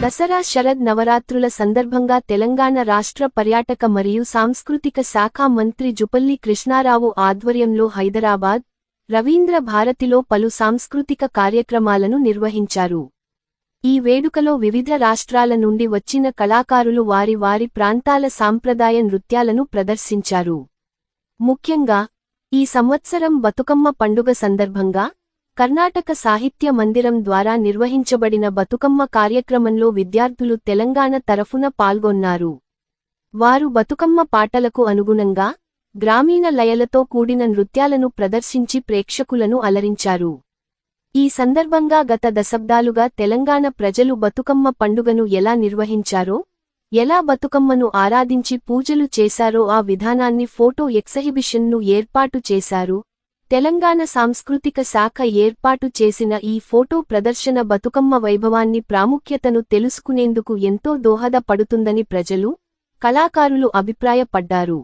దసరా శరద్ నవరాత్రుల సందర్భంగా తెలంగాణ రాష్ట్ర పర్యాటక మరియు సాంస్కృతిక శాఖ మంత్రి జుపల్లి కృష్ణారావు ఆధ్వర్యంలో హైదరాబాద్, రవీంద్ర భారతిలో పలు సాంస్కృతిక కార్యక్రమాలను నిర్వహించారు. ఈ వేడుకలో వివిధ రాష్ట్రాల నుండి వచ్చిన కళాకారులు వారి వారి ప్రాంతాల సాంప్రదాయ నృత్యాలను ప్రదర్శించారు. ముఖ్యంగా, ఈ సంవత్సరం బతుకమ్మ పండుగ సందర్భంగా కర్ణాటక సాహిత్య మందిరం ద్వారా నిర్వహించబడిన బతుకమ్మ కార్యక్రమంలో విద్యార్థులు తెలంగాణ తరఫున పాల్గొన్నారు. వారు బతుకమ్మ పాటలకు అనుగుణంగా గ్రామీణ లయలతో కూడిన నృత్యాలను ప్రదర్శించి ప్రేక్షకులను అలరించారు. ఈ సందర్భంగా గత దశాబ్దాలుగా తెలంగాణ ప్రజలు బతుకమ్మ పండుగను ఎలా నిర్వహించారో, ఎలా బతుకమ్మను ఆరాధించి పూజలు చేశారో ఆ విధానాన్ని ఫోటో ఎక్సిబిషన్ను ఏర్పాటు చేశారు. తెలంగాణ సాంస్కృతిక శాఖ ఏర్పాటు చేసిన ఈ ఫోటో ప్రదర్శన బతుకమ్మ వైభవాన్ని ప్రాముఖ్యతను తెలుసుకునేందుకు ఎంతో దోహదపడుతుందని ప్రజలు, కళాకారులు అభిప్రాయపడ్డారు.